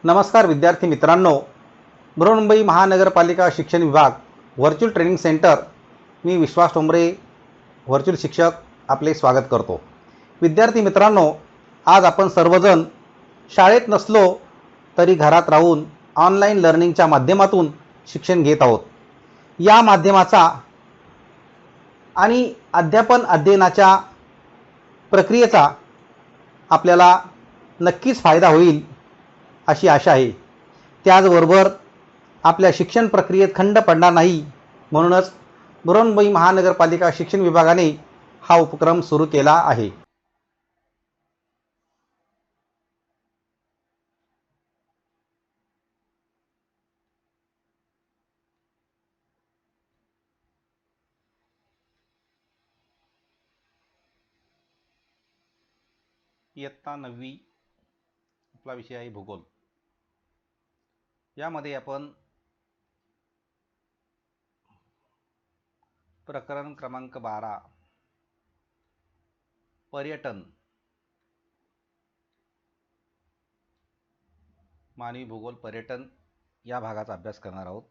नमस्कार विद्यार्थी मित्रांनो, बृहन्मुंबई महानगरपालिका शिक्षण विभाग व्हर्च्युअल ट्रेनिंग सेंटर, मी विश्वास ठोंबरे व्हर्च्युअल शिक्षक आपले स्वागत करतो। विद्यार्थी मित्रांनो, आज आपण सर्वजण शाळेत नसलो तरी घरात राहून ऑनलाईन लर्निंगच्या माध्यमातून शिक्षण घेत आहोत। या माध्यमाचा आणि अध्यापन अध्ययनाच्या प्रक्रियेचा आपल्याला नक्कीच फायदा होईल अशी आशा आहे। त्याचबरोबर आपल्या शिक्षण प्रक्रियेत खंड पडणार नाही, म्हणूनच बृहन्मुंबई महानगरपालिका शिक्षण विभागाने हा उपक्रम सुरू केला आहे। इयत्ता 9वी आपला विषय आहे भूगोल। यामध्ये आपण प्रकरण क्रमांक 12 पर्यटन, मानवी भूगोल पर्यटन या भागाचा अभ्यास करणार आहोत।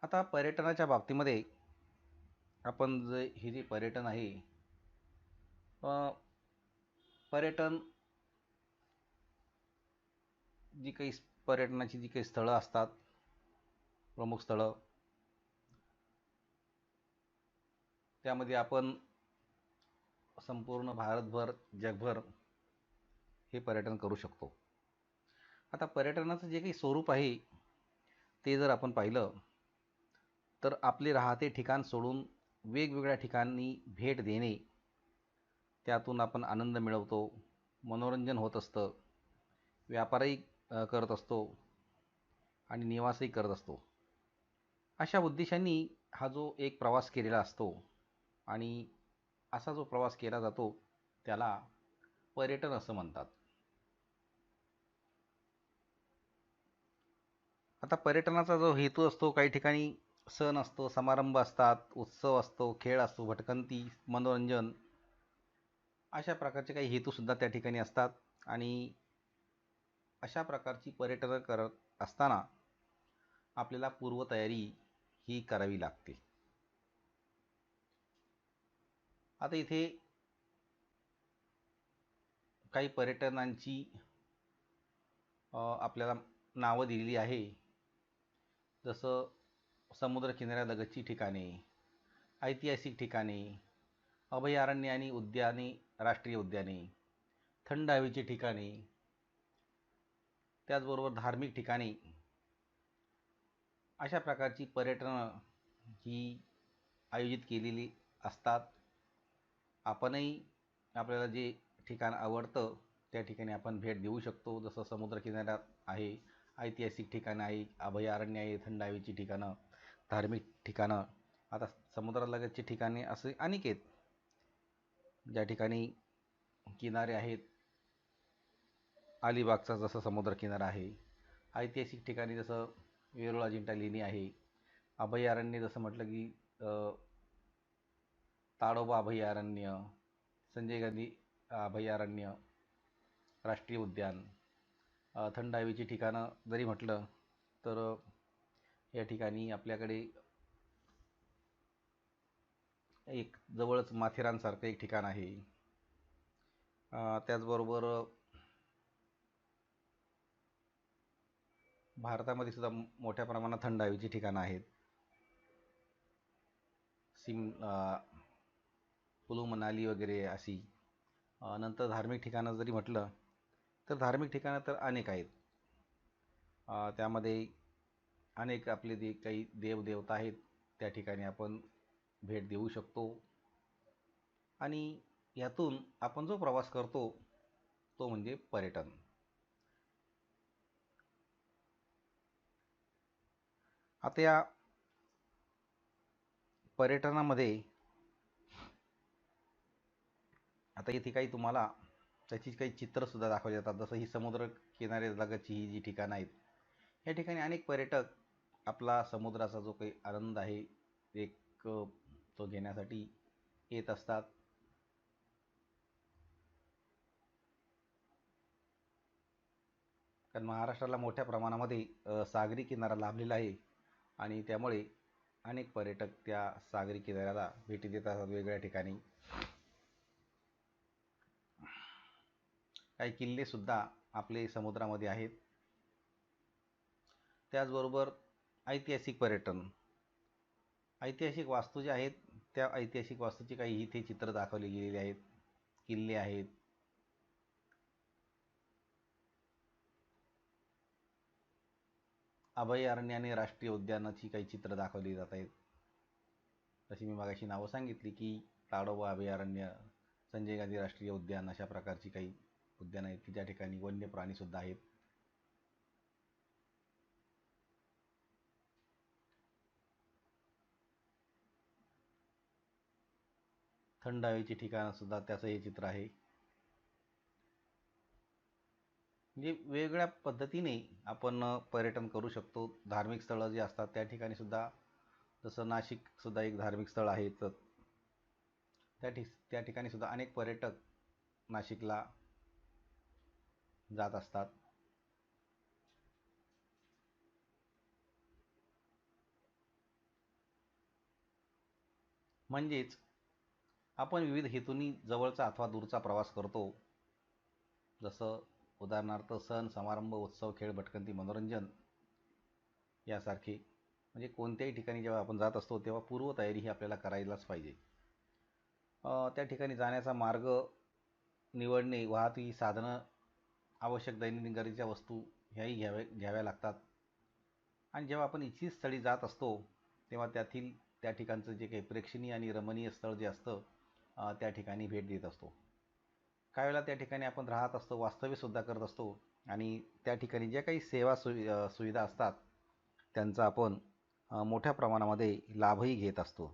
आता पर्यटनाच्या बाबतीमध्ये आपण हे जे पर्यटन आहे, पर्यटन जी काही पर्यटनाची जी काही स्थळं असतात, प्रमुख स्थळं, त्यामध्ये आपण संपूर्ण भारतभर, जगभर हे पर्यटन करू शकतो। आता पर्यटनाचं जे काही स्वरूप आहे ते जर आपण पाहिलं तर आपले राहते ठिकाण सोडून वेगवेगळ्या ठिकाणी भेट देणे, त्यातून आपण आनंद मिळवतो, मनोरंजन होत असतं, व्यापारही करत असतो आणि निवासही करत असतो। अशा उद्देशांनी हा जो एक प्रवास केलेला असतो आणि असा जो प्रवास केला जातो त्याला पर्यटन असं म्हणतात। आता पर्यटनाचा जो हेतू असतो, काही ठिकाणी सण असतो, समारंभ असतात, उत्सव असतो, खेळ असतो, भटकंती, मनोरंजन, अशा प्रकारचे काही हेतूसुद्धा त्या ठिकाणी असतात आणि अशा प्रकारची पर्यटन करत असताना आपल्याला पूर्वतयारी ही करावी लागते। आता इथे काही पर्यटनांची आपल्याला नावं दिलेली आहे, जसं समुद्रकिनाऱ्यालगतची ठिकाणे, ऐतिहासिक ठिकाणे, अभयारण्ये आणि उद्याने, राष्ट्रीय उद्याने, थंड हवेची ठिकाणे, त्याचबरोबर धार्मिक ठिकाणे, अशा प्रकारची पर्यटनं ही आयोजित केलेली असतात। आपणही आपल्याला जे ठिकाण आवडतं त्या ठिकाणी आपण भेट देऊ शकतो। जसं समुद्रकिनाऱ्यात आहे, ऐतिहासिक ठिकाणं आहे, अभयारण्य आहे, थंड हवेची ठिकाणं, धार्मिक ठिकाणं। आता समुद्रालगतची ठिकाणे असे अनेक आहेत, ज्या ठिकाणी किनारे आहेत। अलिबागचा जसं समुद्रकिनारा आहे, ऐतिहासिक ठिकाणी जसं वेरूळ अजिंठा लेणी आहे, अभयारण्य जसं म्हटलं की ताडोबा अभयारण्य, संजय गांधी अभयारण्य, राष्ट्रीय उद्यान, थंड हवेची ठिकाणं जरी म्हटलं तर या ठिकाणी आपल्याकडे एक जवळच माथेरानसारखं एक ठिकाण आहे। त्याचबरोबर भारतामध्ये सुद्धा मोठ्या प्रमाणात थंड हवेची ठिकाणं आहेत। कुलू मनाली वगैरे अशी। नंतर धार्मिक ठिकाणं जरी म्हटलं तर धार्मिक ठिकाणं तर अनेक आहेत। त्यामध्ये अनेक आपले जे काही देवदेवता आहेत त्या ठिकाणी आपण भेट देऊ शकतो आणि यातून आपण जो प्रवास करतो तो म्हणजे पर्यटन। आता या पर्यटनामध्ये आता इथे काही तुम्हाला त्याची काही चित्रसुद्धा दाखवली जातात। जसं ही समुद्र किनाऱ्यालगतची ही जी ठिकाणं आहेत, या ठिकाणी अनेक पर्यटक आपला समुद्राचा जो काही आनंद आहे एक तो घेण्यासाठी येत असतात। कारण महाराष्ट्राला मोठ्या प्रमाणामध्ये सागरी किनारा लाभलेला आहे आणि त्यामुळे अनेक पर्यटक त्या सागरी किनाऱ्याला भेटी देतात वेगवेगळ्या ठिकाणी. काही किल्लेसुद्धा आपले समुद्रामध्ये आहेत. त्याचबरोबर ऐतिहासिक पर्यटन, ऐतिहासिक वास्तू ज्या आहेत त्या ऐतिहासिक वास्तूची काही इथे चित्र दाखवली गेलेली आहेत. किल्ले आहेत. अभयारण्य आणि राष्ट्रीय उद्यानाची काही चित्र दाखवली जात आहेत. जशी मी मगाशी नावं सांगितली की ताडोबा अभयारण्य, संजय गांधी राष्ट्रीय उद्यान अशा प्रकारची काही उद्यानं आहेत की ज्या ठिकाणी वन्य प्राणीसुद्धा आहेत. थंड हवेची ठिकाणंसुद्धा त्याचं हे चित्र आहे. म्हणजे वेगवेगळ्या पद्धतीने आपण पर्यटन करू शकतो. धार्मिक स्थळं जी असतात त्या ठिकाणी सुद्धा, जसं नाशिकसुद्धा एक धार्मिक स्थळ आहे, तर त्या ठिकाणी सुद्धा अनेक पर्यटक नाशिकला जात असतात. म्हणजेच आपण विविध हेतूंनी जवळचा अथवा दूरचा प्रवास करतो. जसं उदाहरणार्थ सण समारंभ, उत्सव, खेळ, भटकंती, मनोरंजन यासारखे. म्हणजे कोणत्याही ठिकाणी जेव्हा आपण जात असतो तेव्हा पूर्वतयारी ही आपल्याला करायलाच पाहिजे. त्या ठिकाणी जाण्याचा मार्ग निवडणे, वाहतुकी साधनं, आवश्यक दैनंदिन गरजेच्या वस्तू ह्याही घ्याव्या लागतात. आणि जेव्हा आपण इच्छित स्थळी जात असतो तेव्हा त्या ठिकाणचं जे काही प्रेक्षणीय आणि रमणीय स्थळ जे असतं त्या ठिकाणी भेट देत असतो. काही वेळेला त्या ठिकाणी आपण राहत असतो, वास्तव्यसुद्धा करत असतो आणि त्या ठिकाणी ज्या काही सुविधा असतात त्यांचा आपण मोठ्या प्रमाणामध्ये लाभही घेत असतो.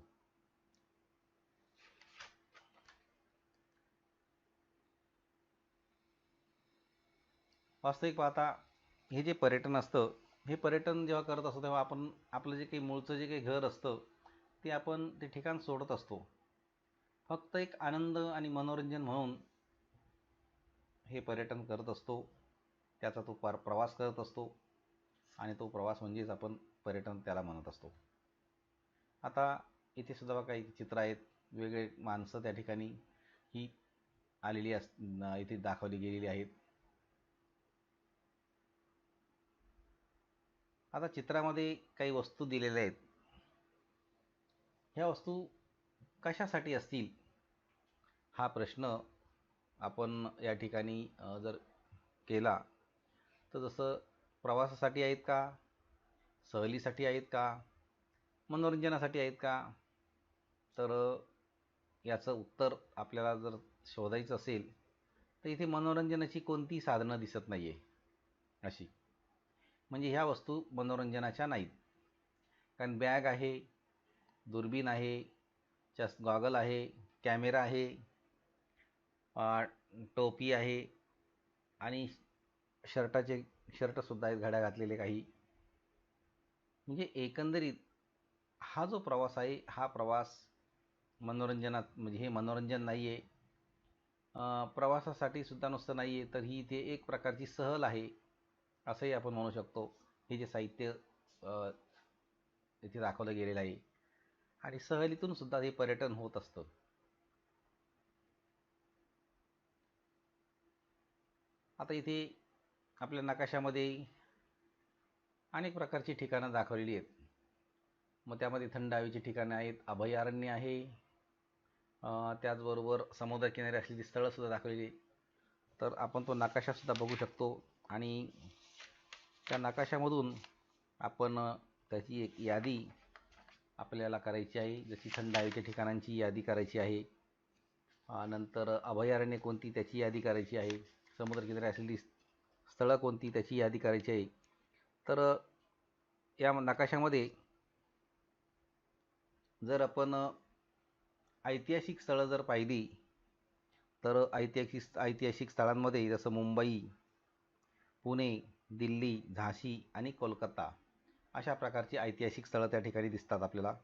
वास्तविक पाहता हे जे पर्यटन असतं, हे पर्यटन जेव्हा करत असतो तेव्हा आपण आपलं जे काही मूळचं जे काही घर असतं ते आपण ते ठिकाण सोडत असतो. फक्त एक आनंद आणि मनोरंजन म्हणून हे पर्यटन करत असतो. त्याचा तो प्रवास करत असतो आणि तो प्रवास म्हणजेच आपण पर्यटन त्याला म्हणत असतो. आता इथे सुद्धा काही चित्र आहेत. वेगळे माणसं त्या ठिकाणी ही आलेली इथे दाखवली गेलेली आहेत. आता चित्रामध्ये काही वस्तू दिलेल्या आहेत. ह्या वस्तू कशासाठी असतील हा प्रश्न आपण या ठिकाणी जर केला तर जसं प्रवासासाठी आहेत का, सहलीसाठी आहेत का, मनोरंजनासाठी आहेत का, तर याचं उत्तर आपल्याला जर शोधायचं असेल तर इथे मनोरंजनाची कोणतीही साधनं दिसत नाही आहे अशी. म्हणजे ह्या वस्तू मनोरंजनाच्या नाहीत. कारण बॅग आहे, दुर्बीण आहे, गॉगल आहे, कॅमेरा आहे, टोपी आहे आणि शर्टसुद्धा आहेत घड्या घातलेले काही. म्हणजे एकंदरीत हा जो प्रवास आहे हा प्रवास मनोरंजनात म्हणजे हे मनोरंजन नाही आहे. प्रवासासाठी सुद्धा नुसतं नाही आहे, तर ही इथे एक प्रकारची सहल आहे असंही आपण म्हणू शकतो. हे जे साहित्य इथे दाखवलं गेलेलं आहे आणि सहलीतून सुद्धा हे पर्यटन होत असतं. आता इथे आपल्या नकाशामध्ये अनेक प्रकारची ठिकाणं दाखवलेली आहेत. मग त्यामध्ये थंड हवेची ठिकाणं आहेत, अभयारण्य आहे, त्याचबरोबर समुद्रकिनारी असलेली स्थळंसुद्धा दाखवलेली. तर आपण तो नकाशासुद्धा बघू शकतो आणि त्या नकाशामधून आपण त्याची एक यादी आपल्याला करायची आहे. जशी थंड हवेच्या ठिकाणांची यादी करायची आहे, नंतर अभयारण्य कोणती त्याची यादी करायची आहे, समुद्रकिनारी असलेली स्थळं कोणती त्याची यादी करायची आहे. तर या नकाशामध्ये जर आपण ऐतिहासिक स्थळं जर पाहिली तर ऐतिहासिक स्थळांमध्ये जसं मुंबई, पुणे, दिल्ली, झाशी आणि कोलकाता अशा प्रकारची ऐतिहासिक स्थळं त्या ठिकाणी दिसतात आपल्याला.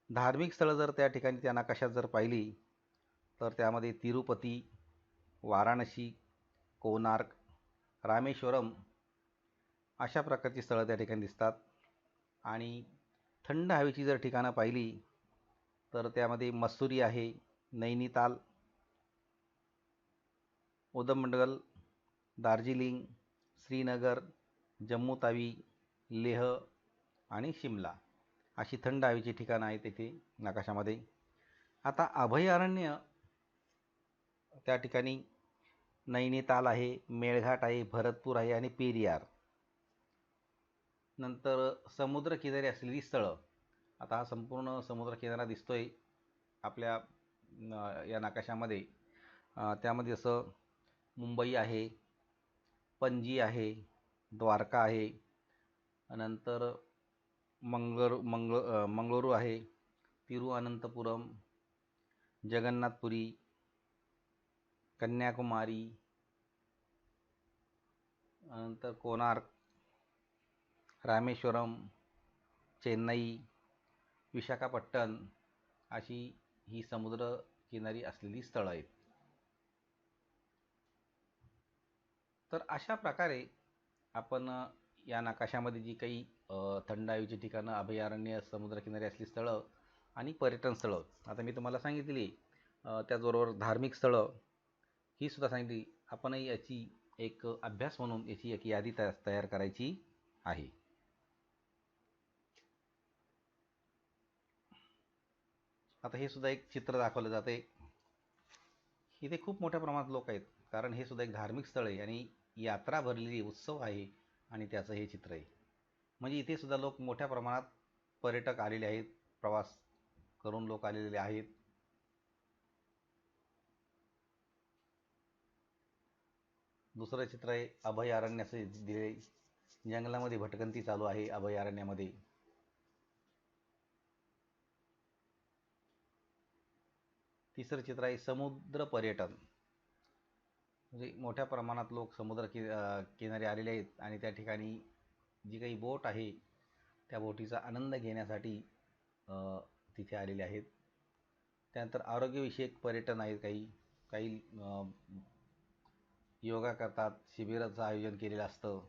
धार्मिक स्थळं जर त्या ठिकाणी त्या नकाशात जर पाहिली तर त्यामध्ये तिरुपती, वाराणसी, कोणार्क, रामेश्वरम अशा प्रकारची स्थळं त्या ठिकाणी दिसतात. आणि थंड हवेची जर ठिकाणं पाहिली तर त्यामध्ये मस्सूरी आहे, नैनिताल, उदमंडल, दार्जिलिंग, श्रीनगर, जम्मू तावी, लेह आणि शिमला अशी थंड हवेची ठिकाणं आहेत तेथे नकाशामध्ये. आता अभयारण्य त्या ठिकाणी नैनिताल आहे, मेळघाट आहे, भरतपूर आहे आणि पेरियार. नंतर समुद्रकिनारी असलेली स्थळं. आता हा संपूर्ण समुद्रकिनारा दिसतोय आपल्या या नकाशामध्ये. त्यामध्ये जसं मुंबई आहे, पणजी आहे, द्वारका आहे, नंतर मंगळुरू आहे, तिरुअनंतपुरम, जगन्नाथपुरी, कन्याकुमारी, नंतर कोणार्क, रामेश्वरम, चेन्नई, विशाखापट्टण अशी ही समुद्रकिनारी असलेली स्थळं आहेत. तर अशा प्रकारे आपण या नकाशामध्ये जी काही थंड हवेची ठिकाणं, अभयारण्य, समुद्रकिनारी असलेली स्थळं आणि पर्यटन स्थळं आता मी तुम्हाला सांगितली. त्याचबरोबर धार्मिक स्थळं ही सुद्धा सांगितली. आपणही याची एक अभ्यास म्हणून याची एक यादी तयार करायची आहे. आता हे सुद्धा एक चित्र दाखवलं जाते. इथे खूप मोठ्या प्रमाणात लोक आहेत, कारण हे सुद्धा एक धार्मिक स्थळ आहे आणि यात्रा भरलेली उत्सव आहे आणि त्याचं हे चित्र आहे. म्हणजे इथे सुद्धा लोक मोठ्या प्रमाणात पर्यटक आलेले आहेत, प्रवास करून लोक आलेले आहेत. दुसरं चित्र आहे अभयारण्याचे दिले. जंगलामध्ये भटकंती चालू आहे अभयारण्यामध्ये. तिसरं चित्र आहे समुद्र पर्यटन. म्हणजे मोठ्या प्रमाणात लोक किनारी आलेले आहेत आणि त्या ठिकाणी जी काही बोट आहे त्या बोटीचा आनंद घेण्यासाठी तिथे आलेले आहेत. त्यानंतर आरोग्यविषयक पर्यटन आहेत. काही योगा करतात, शिबिराचं आयोजन केलेलं असतं.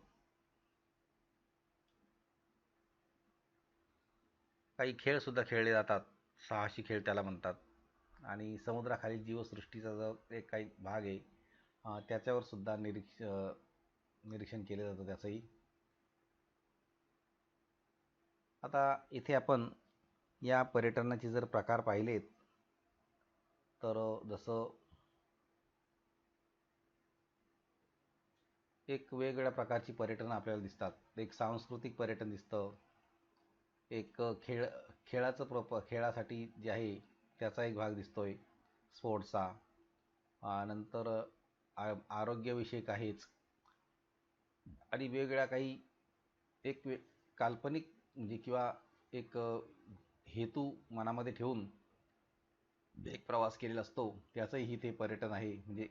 काही खेळसुद्धा खेळले जातात, साहसी खेळ त्याला म्हणतात. आणि समुद्राखालील जीवसृष्टीचा जो एक काही भाग आहे त्याच्यावर सुद्धा निरीक्षण केलं जातं त्याचंही. आता इथे आपण या पर्यटनाचे जर प्रकार पाहिलेत तर जसं एक वेगवेगळ्या प्रकारची पर्यटन आपल्याला दिसतात. एक सांस्कृतिक पर्यटन दिसतं, एक खेळासाठी जे आहे त्याचा एक भाग दिसतोय स्पोर्ट्सचा. नंतर आरोग्यविषयक आहेच आणि वेगवेगळ्या काही काल्पनिक म्हणजे किंवा एक हेतू मनामध्ये ठेवून एक प्रवास केलेला असतो त्याचंही इथे पर्यटन आहे. म्हणजे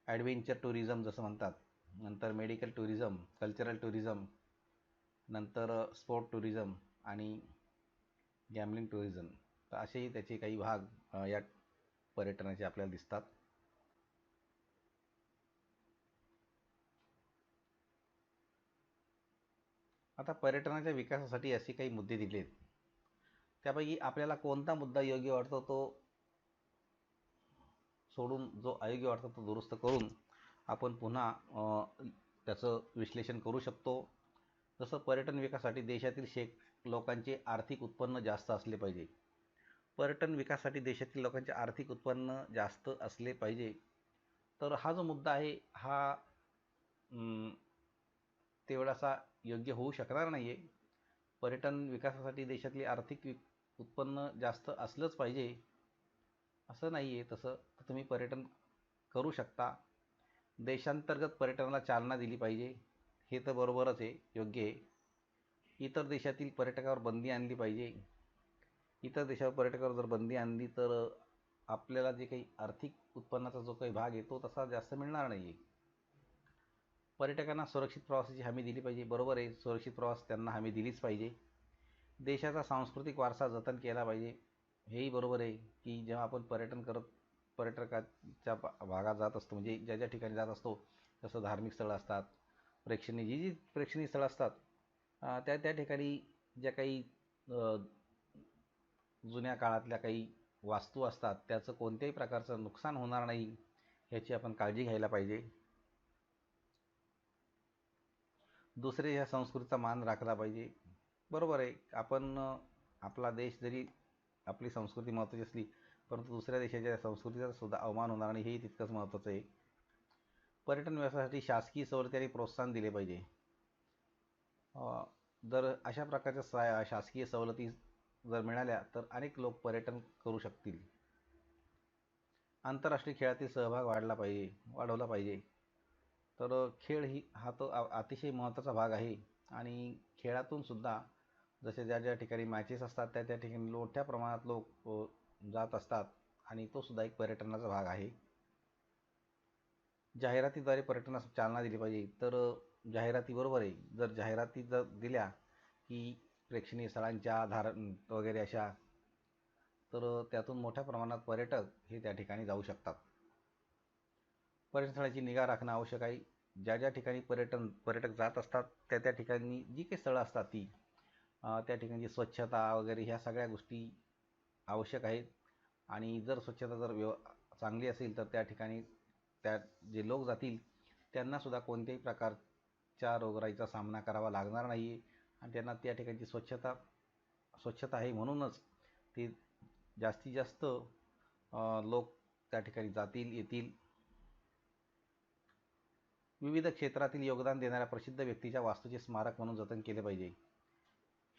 ॲडव्हेंचर टुरिझम जसं म्हणतात. नंतर मेडिकल टुरिझम, कल्चरल टुरिझम, नंतर स्पोर्ट टुरिझम आणि गॅमलिंग टुरिझम. तर असेही त्याचे काही भाग या पर्यटनाचे आपल्याला दिसतात. आता पर्यटनाच्या विकासासाठी असे काही मुद्दे दिलेत. त्यापैकी आपल्याला कोणता मुद्दा योग्य वाटतो तो सोडून जो अयोग्य वाटतो तो दुरुस्त करून आपण पुन्हा त्याचं विश्लेषण करू शकतो. जसं पर्यटन विकासासाठी देशातील लोकांचे आर्थिक उत्पन्न जास्त असले पाहिजे. पर्यटन विकासासाठी देशातील लोकांचे आर्थिक उत्पन्न जास्त असले पाहिजे. तर हा जो मुद्दा आहे हा तेवढासा योग्य होऊ शकणार नाही आहे. पर्यटन विकासासाठी देशातली आर्थिक उत्पन्न जास्त असलंच पाहिजे असं नाही आहे. तसं तर तुम्ही पर्यटन करू शकता. देशांतर्गत पर्यटनाला चालना दिली पाहिजे, हे तर बरोबरच आहे, योग्य आहे. इतर देशातील पर्यटकावर बंदी आणली पाहिजे. इतर देशावर पर्यटकावर जर बंदी आणली तर आपल्याला जे काही आर्थिक उत्पन्नाचा जो काही भाग आहे तो तसा जास्त मिळणार नाही आहे. पर्यटकांना सुरक्षित प्रवासाची हमी दिली पाहिजे, बरोबर आहे, सुरक्षित प्रवास त्यांना हमी दिलीच पाहिजे. देशाचा सांस्कृतिक वारसा जतन केला पाहिजे, हेही बरोबर आहे की जेव्हा आपण पर्यटकाच्या भागात जात असतो म्हणजे ज्या ज्या ठिकाणी जात असतो जसं धार्मिक स्थळं असतात, प्रेक्षणीय जी प्रेक्षणीय स्थळं असतात त्या त्या ठिकाणी ज्या काही जुन्या काळातल्या काही वास्तू असतात त्याचं कोणत्याही प्रकारचं नुकसान होणार नाही ह्याची आपण काळजी घ्यायला पाहिजे. दुसरे ह्या संस्कृतीचा मान राखला पाहिजे. बरोबर आहे, आपण आपला देश जरी आपली संस्कृती महत्त्वाची असली परंतु दुसऱ्या देशाच्या संस्कृतीचा सुद्धा अवमान होणार नाही हेही तितकंच महत्त्वाचं आहे. पर्यटन व्यवसायासाठी शासकीय सवलती आणि प्रोत्साहन दिले पाहिजे. जर अशा प्रकारच्या शासकीय सवलती जर मिळाल्या तर अनेक लोक पर्यटन करू शकतील. आंतरराष्ट्रीय खेळातील सहभाग वाढवला पाहिजे. तर खेळ हा तो अतिशय महत्त्वाचा भाग आहे आणि खेळातून सुद्धा जसे ज्या ज्या ठिकाणी मॅचेस असतात त्या त्या ठिकाणी मोठ्या प्रमाणात लोक जात असतात आणि तो सुद्धा एक पर्यटनाचा भाग आहे. जाहिरातीद्वारे पर्यटनास चालना दिली पाहिजे. तर जाहिरातीबरोबर आहे, जर जाहिराती जर दिल्या की प्रेक्षणीय स्थळांच्या वगैरे अशा, तर त्यातून मोठ्या प्रमाणात पर्यटक हे त्या ठिकाणी जाऊ शकतात. पर्यटनस्थळाची निगा राखणं आवश्यक आहे. ज्या ज्या ठिकाणी पर्यटक जात असतात त्या त्या ठिकाणी जी काही स्थळं असतात ती त्या ठिकाणची स्वच्छता वगैरे ह्या सगळ्या गोष्टी आवश्यक आहेत. आणि जर स्वच्छता जर चांगली असेल तर त्या ठिकाणी त्या जे लोक जातील त्यांनासुद्धा कोणत्याही प्रकारच्या रोगराईचा सामना करावा लागणार नाही आहे आणि त्यांना त्या ठिकाणची स्वच्छता आहे म्हणूनच ते जास्तीत जास्त लोक त्या ठिकाणी जातील येतील. विविध क्षेत्रातील योगदान देणाऱ्या प्रसिद्ध व्यक्तीच्या वास्तूचे स्मारक म्हणून जतन केले पाहिजे.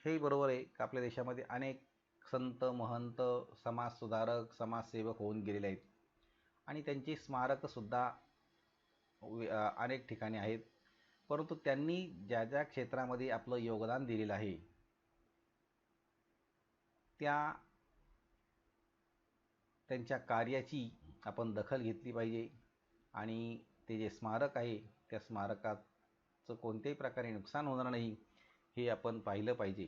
हेही बरोबर आहे की आपल्या देशामध्ये अनेक संत महंत समाजसुधारक समाजसेवक होऊन गेलेले आहेत आणि त्यांची स्मारकसुद्धा अनेक ठिकाणी आहेत. परंतु त्यांनी ज्या ज्या क्षेत्रामध्ये आपलं योगदान दिलेलं आहे त्यांच्या कार्याची आपण दखल घेतली पाहिजे आणि ते जे स्मारक आहे त्या स्मारकाचं कोणत्याही प्रकारे नुकसान होणार नाही हे आपण पाहिलं पाहिजे.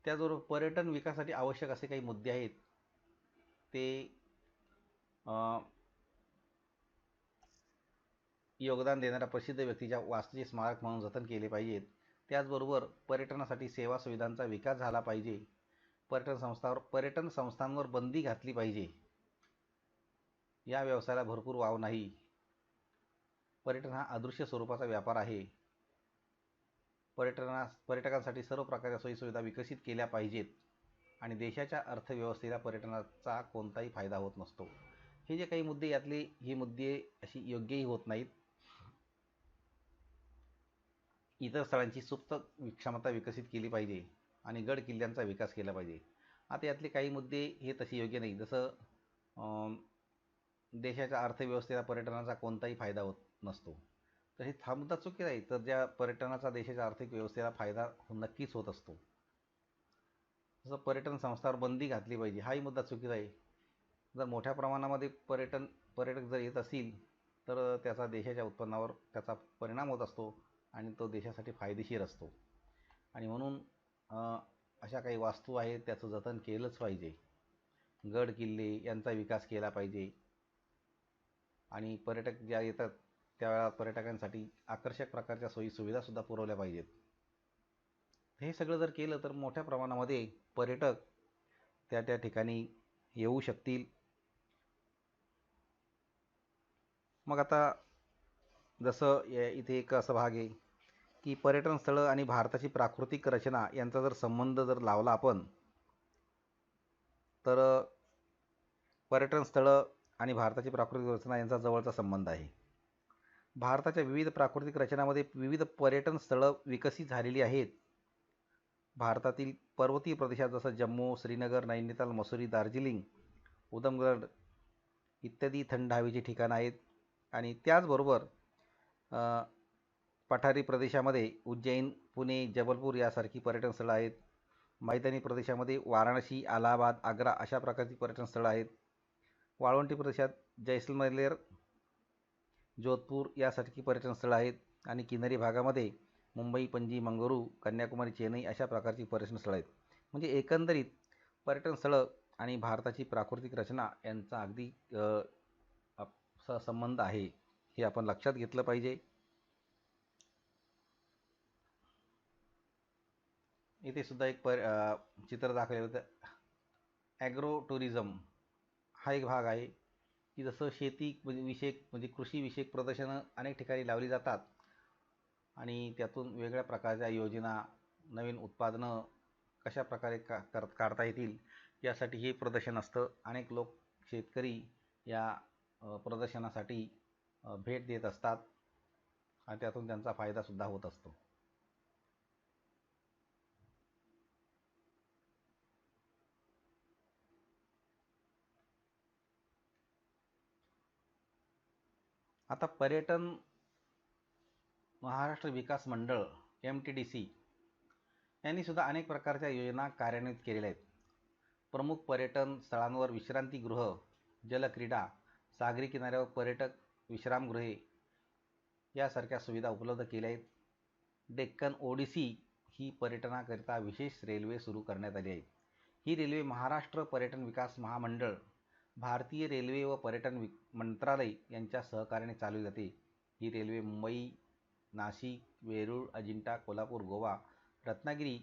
त्याचबरोबर पर्यटन विकासासाठी आवश्यक असे काही मुद्दे आहेत ते योगदान देणाऱ्या प्रसिद्ध व्यक्तीच्या वास्तूचे स्मारक म्हणून जतन केले पाहिजेत. त्याचबरोबर पर्यटनासाठी सेवा सुविधांचा विकास झाला पाहिजे. पर्यटन संस्थांवर बंदी घातली पाहिजे. या व्यवसायाला भरपूर वाव नाही. पर्यटन हा अदृश्य स्वरूपाचा व्यापार आहे. पर्यटकांसाठी सर्व प्रकारच्या सोयीसुविधा विकसित केल्या पाहिजेत आणि देशाच्या अर्थव्यवस्थेला पर्यटनाचा कोणताही फायदा होत नसतो. हे जे काही मुद्दे यातले ही मुद्दे अशी योग्यही होत नाहीत. इतर स्थळांची सुप्त क्षमता विकसित केली पाहिजे आणि गड किल्ल्यांचा विकास केला पाहिजे. आता यातले काही मुद्दे हे तसे योग्य नाही. जसं देशाच्या अर्थव्यवस्थेला पर्यटनाचा कोणताही फायदा होत नसतो तर हा मुद्दा चुकीचा आहे. तर ज्या पर्यटनाचा देशाच्या आर्थिक व्यवस्थेला फायदा नक्कीच होत असतो. जसं पर्यटन संस्थांवर बंदी घातली पाहिजे हाही मुद्दा चुकीचा आहे. जर मोठ्या प्रमाणामध्ये पर्यटक जर येत असतील तर त्याचा देशाच्या उत्पन्नावर त्याचा परिणाम होत असतो आणि तो देशासाठी फायदेशीर असतो आणि म्हणून अशा काही वास्तू आहेत त्याचं जतन केलंच पाहिजे. गड किल्ले यांचा विकास केला पाहिजे आणि पर्यटक ज्या येतात त्यावेळेला पर्यटकांसाठी आकर्षक प्रकारच्या सोयीसुविधासुद्धा पुरवल्या पाहिजेत. हे सगळं जर केलं तर मोठ्या प्रमाणामध्ये पर्यटक त्या त्या ठिकाणी येऊ शकतील. मग आता जसं इथे एक असा भाग आहे की पर्यटन स्थळं आणि भारताची प्राकृतिक रचना यांचा जर संबंध जर लावला आपण तर पर्यटन स्थळं आणि भारताची प्राकृतिक रचना यांचा जवळचा संबंध आहे. भारताच्या विविध प्राकृतिक रचनामध्ये विविध पर्यटन स्थळं विकसित झालेली आहेत. भारतातील पर्वतीय प्रदेशात जसं जम्मू श्रीनगर नैनिताल मसुरी दार्जिलिंग उधमगड इत्यादी थंड हवेची ठिकाणं आहेत आणि त्याचबरोबर पठारी प्रदेशामध्ये उज्जैन पुणे जबलपूर यासारखी पर्यटन स्थळं आहेत. मैदानी प्रदेशामध्ये वाराणसी अलाहाबाद आग्रा अशा प्रकारची पर्यटन स्थळं आहेत. वाळवंटी प्रदेशात जैसलमेर जोधपूर यासारखी पर्यटन स्थळं आहेत आणि किनारी भागामध्ये मुंबई पणजी मंगळुरू कन्याकुमारी चेन्नई अशा प्रकारची पर्यटन स्थळं आहेत. म्हणजे एकंदरीत पर्यटन स्थळं आणि भारताची प्राकृतिक रचना यांचा अगदी संबंध आहे, हे आपण लक्षात घेतलं पाहिजे. इथे सुद्धा एक चित्र दाखवलेलं होतं. ॲग्रो टुरिझम हा एक भाग आहे की जसं शेती विषयक म्हणजे कृषीविषयक प्रदर्शनं अनेक ठिकाणी लावली जातात आणि त्यातून वेगळ्या प्रकारच्या योजना, नवीन उत्पादनं कशा प्रकारे काढता येतील यासाठी हे प्रदर्शन असतं. अनेक लोक शेतकरी या प्रदर्शनासाठी भेट देत असतात आणि त्यातून त्यांचा फायदासुद्धा होत असतो. आता पर्यटन महाराष्ट्र विकास मंडळ MTDC यांनी सुद्धा अनेक प्रकारच्या योजना कार्यान्वित केलेल्या आहेत. प्रमुख पर्यटन स्थळांवर विश्रांतीगृह, जलक्रीडा, सागरी किनाऱ्यावर पर्यटक विश्रामगृहे यासारख्या सुविधा उपलब्ध केल्या आहेत. डेक्कन ओडिसी ही पर्यटनाकरिता विशेष रेल्वे सुरू करण्यात आली आहे. ही रेल्वे महाराष्ट्र पर्यटन विकास महामंडळ, भारतीय रेल्वे व पर्यटन मंत्रालय यांच्या सहकार्याने चालवली जाते. ही रेल्वे मुंबई, नाशिक, वेरूळ, अजिंठा, कोल्हापूर, गोवा, रत्नागिरी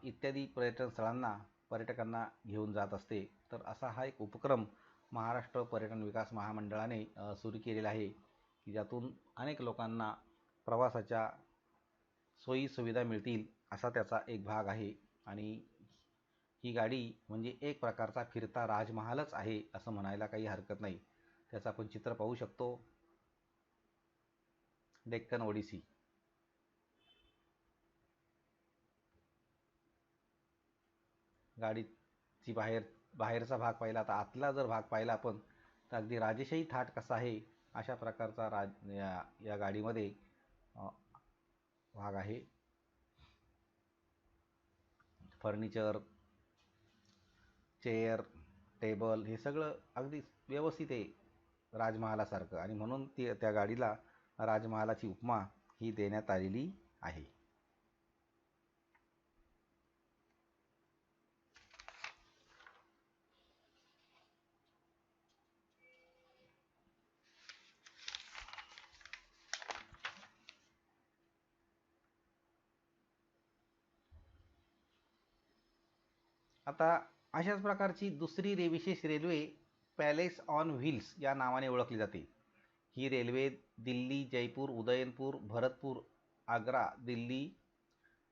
इत्यादी पर्यटन स्थळांना पर्यटकांना घेऊन जात असते. तर असा हा एक उपक्रम महाराष्ट्र पर्यटन विकास महामंडळाने सुरू केलेला आहे की ज्यातून अनेक लोकांना प्रवासाच्या सोयीसुविधा मिळतील असा त्याचा एक भाग आहे. आणि ही गाडी म्हणजे एक प्रकारचा फिरता राजमहालच आहे असं म्हणायला काही हरकत नाही. त्याचं आपण चित्र पाहू शकतो. डेक्कन ओडिसी. गाडीची बाहेरचा भाग पाहिला, आता आतला जर भाग पाहिला आपण तर अगदी राजेशाही थाट कसा आहे अशा प्रकारचा या गाडीमध्ये भाग आहे. फर्निचर, चेअर, टेबल हे सगळं अगदी व्यवस्थित आहे राजमहालासारखं, आणि म्हणून त्या गाडीला राजमहालाची उपमा ही देण्यात आलेली आहे. आता अशाच प्रकारची दुसरी विशेष रेल्वे पॅलेस ऑन व्हील्स या नावाने ओळखली जाते. ही रेल्वे दिल्ली, जयपूर, उदयनपूर, भरतपूर, आग्रा, दिल्ली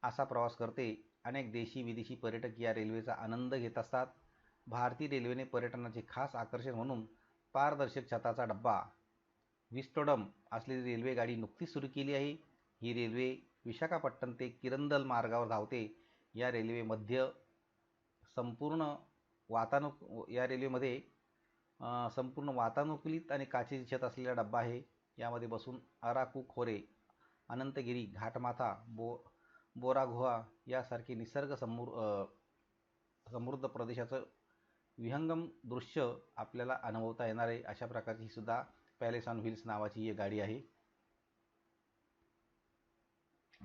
असा प्रवास करते. अनेक देशी विदेशी पर्यटक या रेल्वेचा आनंद घेत असतात. भारतीय रेल्वेने पर्यटनाचे खास आकर्षण म्हणून पारदर्शक छताचा डब्बा विस्टोडम असलेली रेल्वे गाडी नुकतीच सुरू केली आहे. ही रेल्वे विशाखापट्टणम ते किरंदल मार्गावर धावते. या रेल्वेमध्ये संपूर्ण वातानुकूलित आणि काचेची छत असलेला डब्बा आहे. यामध्ये बसून अराकू खोरे, अनंतगिरी, घाटमाथा, बोरा गुहा यासारखे निसर्ग समृद्ध प्रदेशाचं विहंगम दृश्य आपल्याला अनुभवता येणार आहे. अशा प्रकारची सुद्धा पॅलेस ऑन व्हील्स नावाची ही गाडी आहे.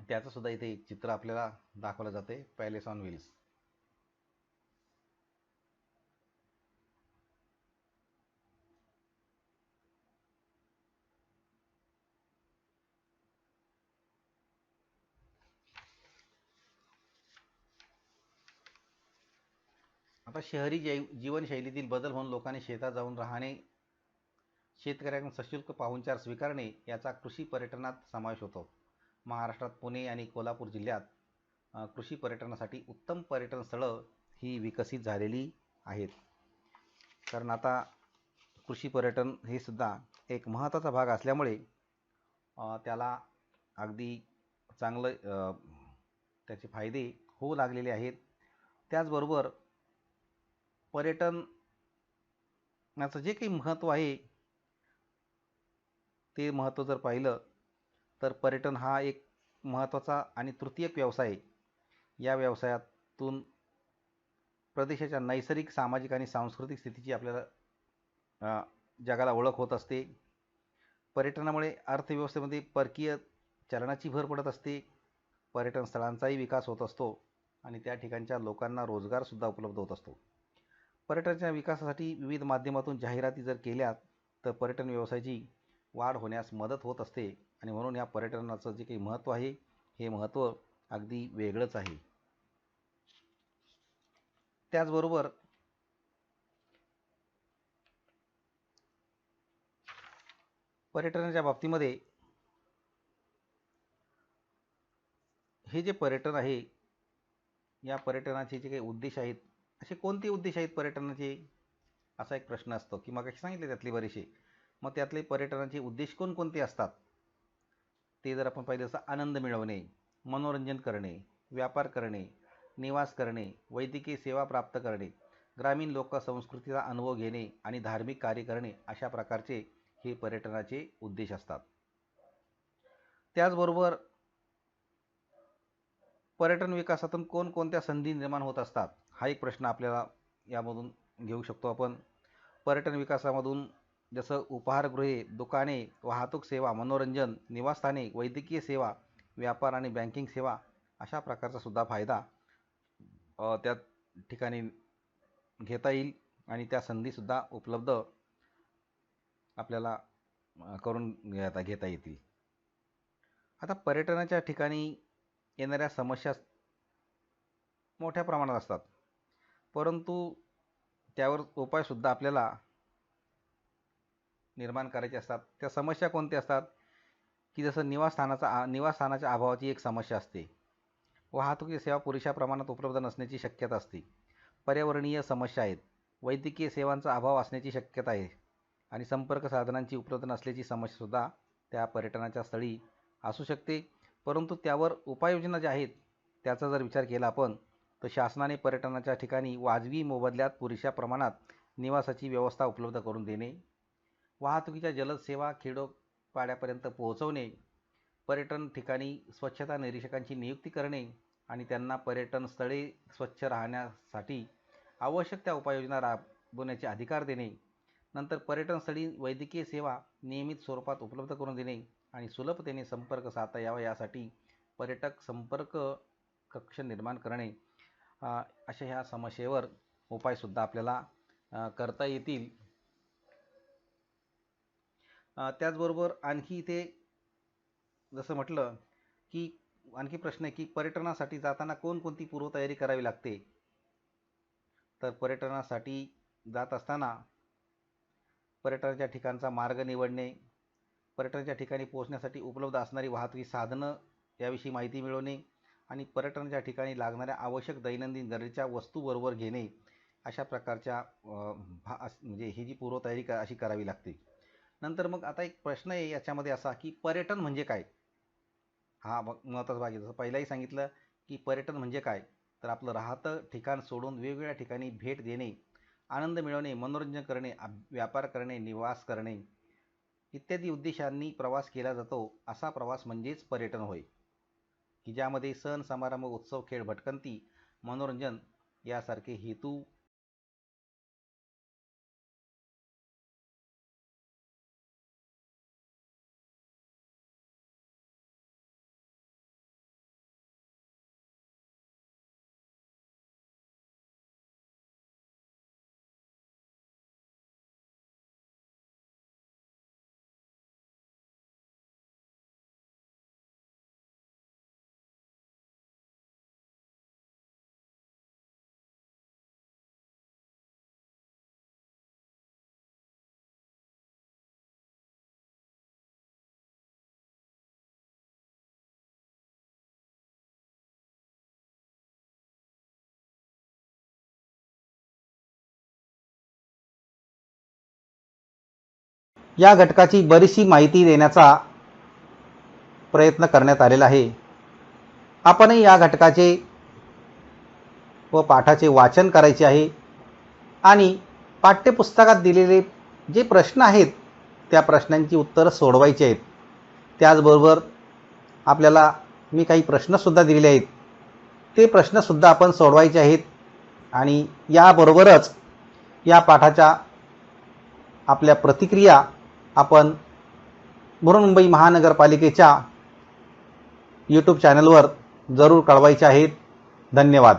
त्याचं सुद्धा इथे एक चित्र आपल्याला दाखवलं जाते, पॅलेस ऑन व्हील्स. आता शहरी जीवनशैलीतील बदल म्हणून लोकांनी शेतात जाऊन राहणे, शेतकऱ्यांकडून सशुल्क पाहुणचार स्वीकारणे याचा कृषी पर्यटनात समावेश होतो. महाराष्ट्रात पुणे आणि कोल्हापूर जिल्ह्यात कृषी पर्यटनासाठी उत्तम पर्यटन स्थळं ही विकसित झालेली आहेत. कारण आता कृषी पर्यटन हे सुद्धा एक महत्त्वाचा भाग असल्यामुळे त्याला अगदी चांगलं त्याचे फायदे होऊ लागलेले आहेत. त्याचबरोबर पर्यटनाचं जे काही महत्त्व आहे ते महत्त्व जर पाहिलं तर पर्यटन हा एक महत्त्वाचा आणि तृतीयक व्यवसाय आहे. या व्यवसायातून प्रदेशाच्या नैसर्गिक, सामाजिक आणि सांस्कृतिक स्थितीची आपल्याला जगाला ओळख होत असते. पर्यटनामुळे अर्थव्यवस्थेमध्ये परकीय चलनाची भर पडत असते. पर्यटन स्थळांचाही विकास होत असतो आणि त्या ठिकाणच्या लोकांना रोजगारसुद्धा उपलब्ध होत असतो. पर्यटनाच्या विकासासाठी विविध माध्यमातून जाहिराती जर केल्या तर पर्यटन व्यवसायाची वाढ होण्यास मदत होत असते आणि म्हणून या पर्यटनाचं जे काही महत्त्व आहे हे महत्त्व अगदी वेगळंच आहे. त्याचबरोबर पर्यटनाच्या बाबतीमध्ये हे जे पर्यटन आहे या पर्यटनाचे जे काही उद्देश आहेत, असे कोणते उद्देश आहेत पर्यटनाचे, असा एक प्रश्न असतो की मग सांगितले त्यातले बरेचसे. मग त्यातले पर्यटनाचे उद्देश कोणकोणते असतात ते जर आपण पाहिलं तर आनंद मिळवणे, मनोरंजन करणे, व्यापार करणे, निवास करणे, वैद्यकीय सेवा प्राप्त करणे, ग्रामीण लोकसंस्कृतीचा अनुभव घेणे आणि धार्मिक कार्य करणे, अशा प्रकारचे हे पर्यटनाचे उद्देश असतात. त्याचबरोबर पर्यटन विकासातून कोणकोणत्या संधी निर्माण होत असतात हा एक प्रश्न आपल्याला यामधून घेऊ शकतो आपण. पर्यटन विकासामधून जसं उपहारगृहे, दुकाने, वाहतूक सेवा, मनोरंजन, निवासस्थाने, वैद्यकीय सेवा, व्यापार आणि बँकिंग सेवा, अशा प्रकारचा सुद्धा फायदा त्या ठिकाणी घेता येईल आणि त्या संधीसुद्धा उपलब्ध आपल्याला करून घेता येतील. आता पर्यटनाच्या ठिकाणी येणाऱ्या समस्या मोठ्या प्रमाणात असतात, परंतु त्यावर उपायसुद्धा आपल्याला निर्माण करायचे असतात. त्या समस्या कोणत्या असतात की जसं निवासस्थानाच्या अभावाची एक समस्या असते, वाहतुकीची सेवा पुरेशा प्रमाणात उपलब्ध नसण्याची शक्यता असते, पर्यावरणीय समस्या आहेत, वैद्यकीय सेवांचा अभाव असण्याची शक्यता आहे आणि संपर्क साधनांची उपलब्ध नसल्याची समस्यासुद्धा त्या पर्यटनाच्या स्थळी असू शकते. परंतु त्यावर उपाययोजना ज्या आहेत त्याचा जर विचार केला आपण तर शासनाने पर्यटनाच्या ठिकाणी वाजवी मोबदल्यात पुरेशा प्रमाणात निवासाची व्यवस्था उपलब्ध करून देणे, वाहतुकीच्या जलद सेवा खेडोपाड्यापर्यंत पोहोचवणे, पर्यटन ठिकाणी स्वच्छता निरीक्षकांची नियुक्ती करणे आणि त्यांना पर्यटन स्थळे स्वच्छ राहण्यासाठी आवश्यक त्या उपाययोजना राबवण्याचे अधिकार देणे, नंतर पर्यटनस्थळी वैद्यकीय सेवा नियमित स्वरूपात उपलब्ध करून देणे आणि सुलभतेने संपर्क साधता यावा यासाठी पर्यटक संपर्क कक्ष निर्माण करणे, अशा ह्या समस्येवर उपायसुद्धा आपल्याला करता येतील. त्याचबरोबर आणखी इथे जसं म्हटलं की आणखी प्रश्न आहे की पर्यटनासाठी जाताना कोणकोणती पूर्वतयारी करावी लागते. तर पर्यटनासाठी जात असताना पर्यटनाच्या ठिकाणचा मार्ग निवडणे, पर्यटनाच्या ठिकाणी पोहोचण्यासाठी उपलब्ध असणारी वाहतुकी साधनं याविषयी माहिती मिळवणे आणि पर्यटनाच्या ठिकाणी लागणाऱ्या आवश्यक दैनंदिन गरजेच्या वस्तू बरोबर घेणे, अशा प्रकारच्या म्हणजे ही जी पूर्वतयारी अशी करावी लागते. नंतर मग आता एक प्रश्न आहे याच्यामध्ये असा की पर्यटन म्हणजे काय, हा महत्त्वाचा भाग आहे. जसं पहिलाही सांगितलं की पर्यटन म्हणजे काय, तर आपलं राहतं ठिकाण सोडून वेगवेगळ्या ठिकाणी भेट देणे, आनंद मिळवणे, मनोरंजन करणे, व्यापार करणे, निवास करणे इत्यादी उद्देशांनी प्रवास केला जातो, असा प्रवास म्हणजेच पर्यटन होय, की ज्यामध्ये सण समारंभ, उत्सव, खेळ, भटकंती, मनोरंजन यासारखे हेतू या घटकाची बरीचशी माहिती देण्याचा प्रयत्न करण्यात आलेला आहे. आपणही या घटकाचे व पाठाचे वाचन करायचे आहे आणि पाठ्यपुस्तकात दिलेले जे प्रश्न आहेत त्या प्रश्नांची उत्तरं सोडवायची आहेत. त्याचबरोबर आपल्याला मी काही प्रश्नसुद्धा दिलेले आहेत, ते प्रश्नसुद्धा आपण सोडवायचे आहेत आणि याबरोबरच या पाठाच्या आपल्या प्रतिक्रिया आपण बृहन्मुंबई महानगरपालिकेच्या यूट्यूब चॅनलवर जरूर कळवायच्या आहेत. धन्यवाद.